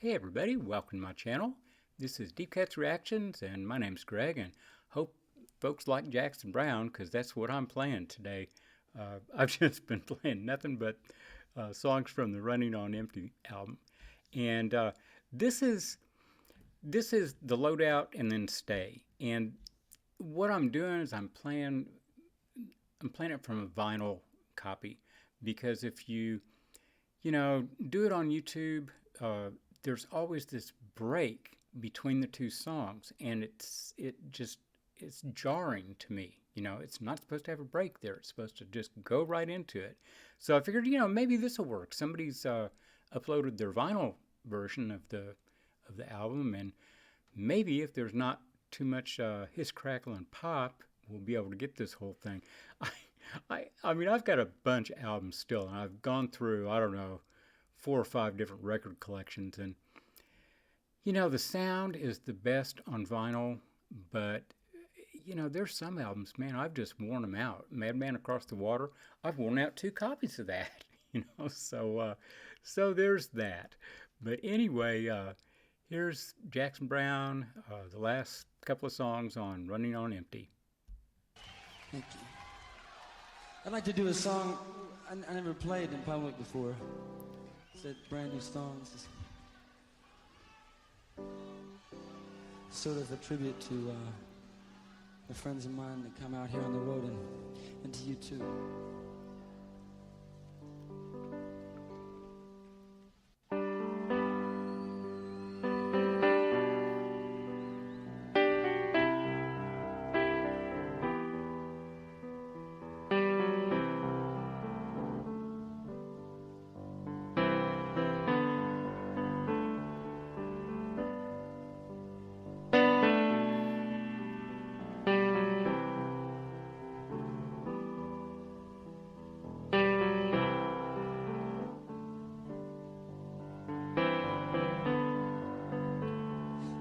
Hey everybody, welcome to my channel. This is Deep Cuts Reactions and my name's Greg, and hope folks like Jackson Browne because that's what I'm playing today. I've just been playing nothing but songs from the Running on Empty album. And this is the loadout and then stay. And what I'm doing is I'm playing it from a vinyl copy, because if you do it on YouTube, there's always this break between the two songs, and it's jarring to me. It's not supposed to have a break there. It's supposed to just go right into it. So I figured, maybe this will work. Somebody's uploaded their vinyl version of the album, and maybe if there's not too much hiss, crackle, and pop, we'll be able to get this whole thing. I mean, I've got a bunch of albums still, and I've gone through, I don't know, 4 or 5 different record collections, and the sound is the best on vinyl, but there's some albums, man, I've just worn them out. Madman Across the Water, I've worn out 2 copies of that. So there's that. But anyway, here's Jackson Browne, the last couple of songs on Running on Empty. Thank you. I'd like to do a song I never played in public before. It's a brand new song. This is sort of a tribute to the friends of mine that come out here on the road, and to you too.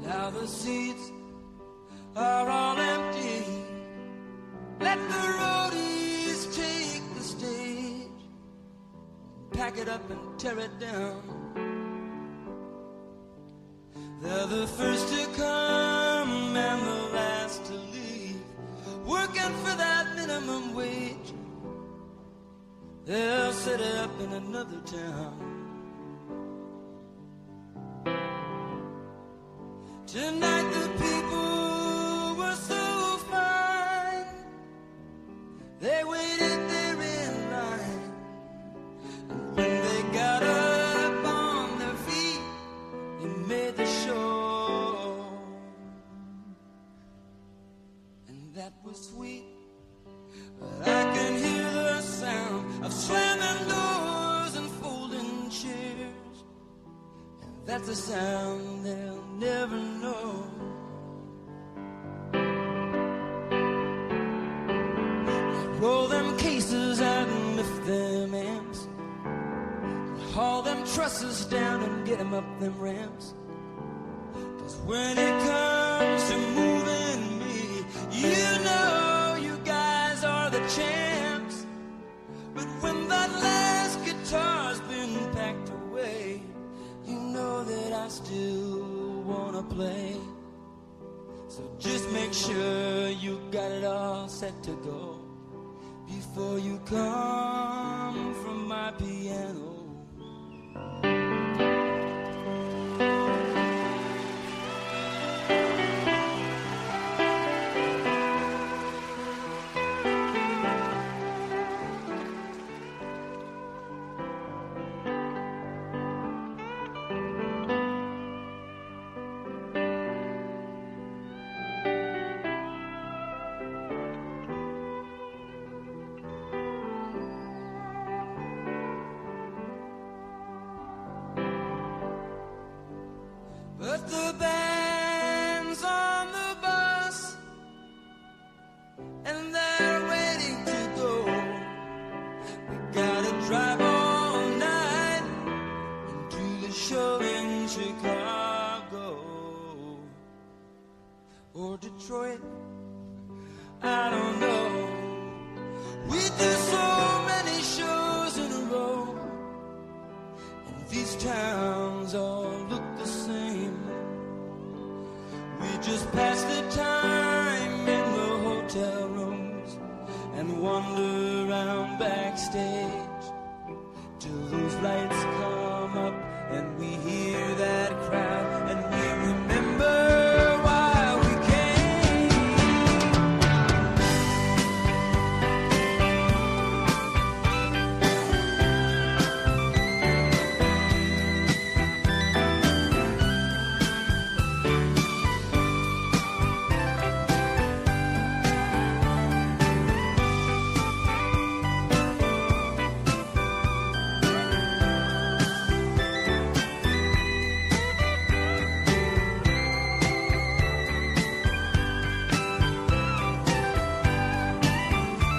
Now the seats are all empty. Let the roadies take the stage, pack it up and tear it down. They're the first to come and the last to leave, working for that minimum wage. They'll set it up in another town. Tonight the people were so fine, they waited there in line, and when they got up on their feet, they made the show. And that was sweet, but I can hear the sound of slamming doors and folding chairs, and that's a sound they'll never know. Roll them cases out and lift them amps, haul them trusses down and get them up them ramps. 'Cause when it comes to moving me, you guys are the champs. But when that last guitar's been packed away, you know that I still wanna play. So just make sure you got it all set to go before you come from my piano. But the band's on the bus, and they're waiting to go. We gotta drive all night into the show in Chicago or Detroit, I don't know. We do so many shows in a row, and these towns all look the same. just pass the time in the hotel rooms and wander around backstage till those lights come up and we hear that crowd and we remember why we came.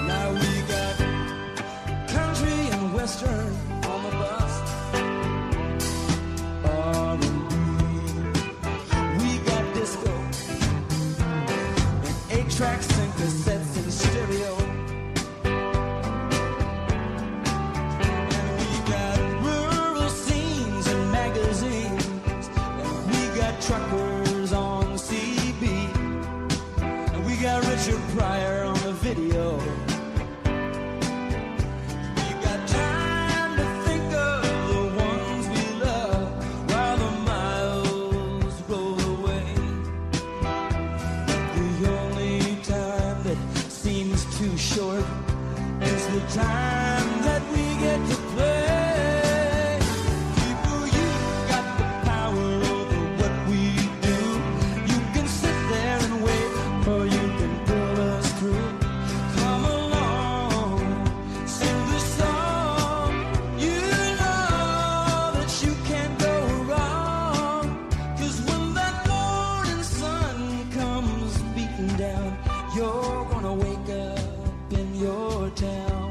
Now we got country and western on the bus, R&B. We got disco and 8-tracks and cassettes and stereo. And we got rural scenes and magazines. And we got truckers on CB. And we got Richard Pryor on the video. We got time to think of the ones we love while the miles roll away. The only time that seems too short is the time that we get to play. People, you got the power over what we do. You can sit there and wait, or you can pull us through. Come along, sing the song. You know that you can't go wrong. 'Cause when that morning sun comes beating down, you're gonna wake up in your town.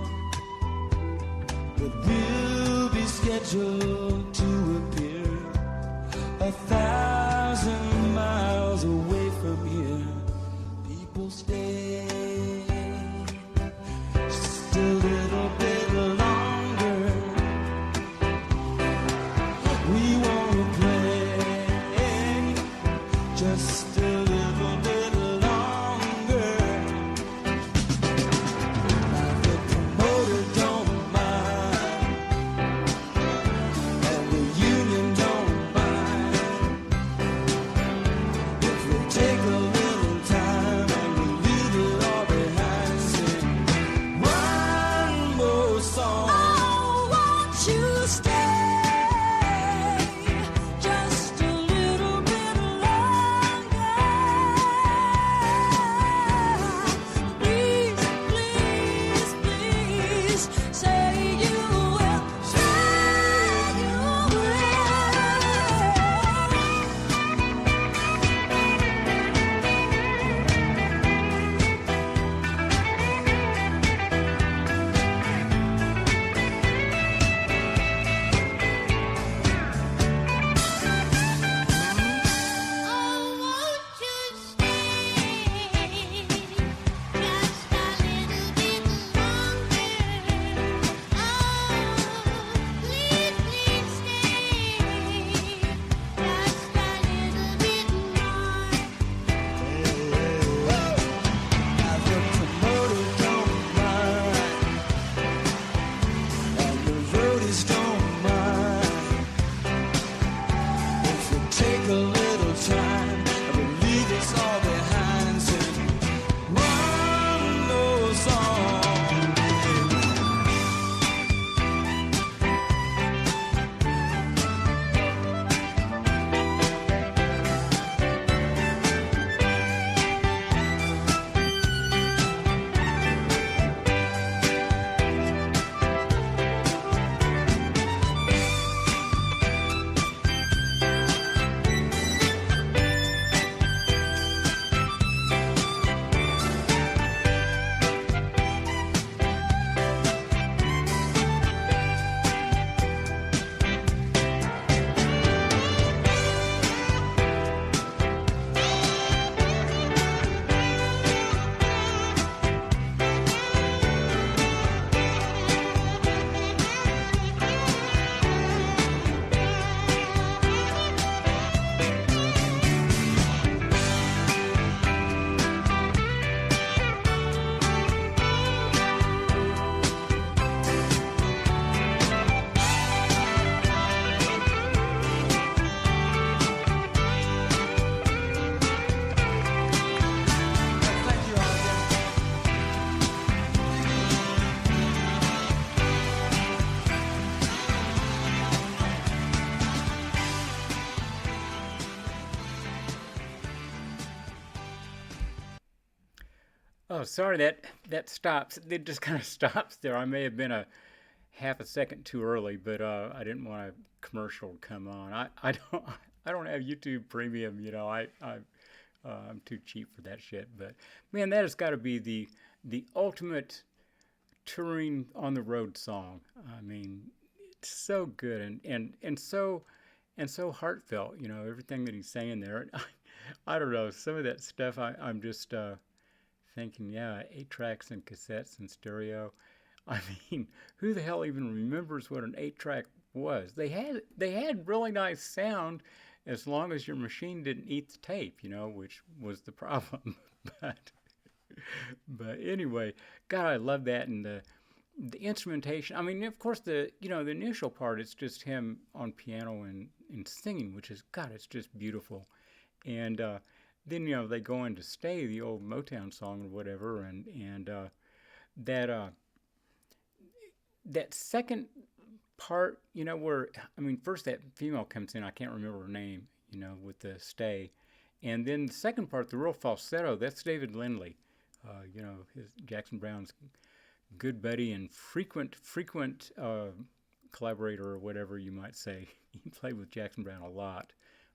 Oh, sorry that stops. It just kind of stops there. I may have been a half a second too early, but I didn't want a commercial to come on. I don't have YouTube Premium. You know, I'm too cheap for that shit. But man, that has got to be the ultimate touring on the road song. I mean, it's so good and so heartfelt. You know, everything that he's saying there. I don't know, some of that stuff. I'm just thinking, yeah, 8 tracks and cassettes and stereo. I mean, who the hell even remembers what an 8 track was? They had really nice sound as long as your machine didn't eat the tape, you know, which was the problem. but but anyway, God, I love that and the instrumentation. I mean, of course, the initial part is just him on piano and singing, which is God, it's just beautiful. And then they go into "Stay," the old Motown song or whatever, and that that second part, where I mean, first that female comes in, I can't remember her name, with the "Stay," and then the second part, the real falsetto, that's David Lindley, his Jackson Browne's good buddy and frequent collaborator or whatever you might say. He played with Jackson Browne a lot,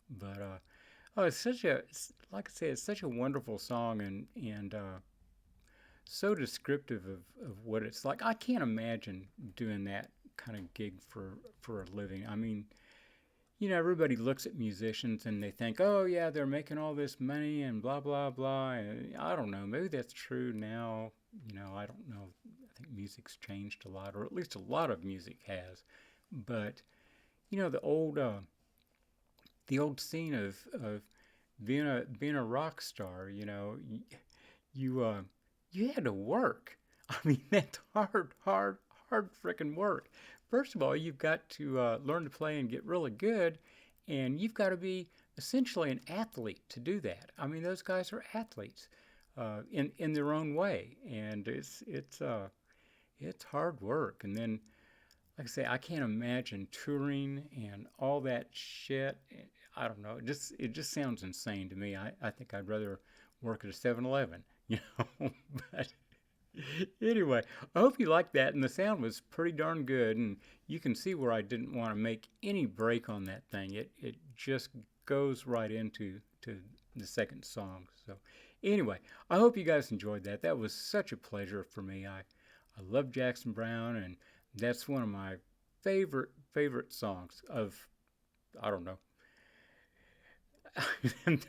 but oh, like I say, it's such a wonderful song and so descriptive of what it's like. I can't imagine doing that kind of gig for a living. I mean, everybody looks at musicians and they think, oh yeah, they're making all this money and blah blah blah. And I don't know, maybe that's true now. I don't know. I think music's changed a lot, or at least a lot of music has. But the old scene of being a rock star. You had to work. I mean, that's hard freaking work. First of all, you've got to learn to play and get really good, and you've got to be essentially an athlete to do that. I mean, those guys are athletes in their own way, and it's hard work. And then, like I say, I can't imagine touring and all that shit. I don't know. It just sounds insane to me. I think I'd rather work at a 7-Eleven, but anyway, I hope you liked that, and the sound was pretty darn good, and you can see where I didn't want to make any break on that thing. It just goes right into the second song. So anyway, I hope you guys enjoyed that. That was such a pleasure for me. I love Jackson Browne, and that's one of my favorite songs of, I don't know.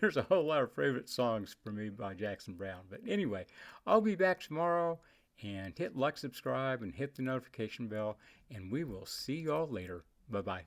There's a whole lot of favorite songs for me by Jackson Browne. But anyway, I'll be back tomorrow, and hit like, subscribe, and hit the notification bell, and we will see y'all later. Bye-bye.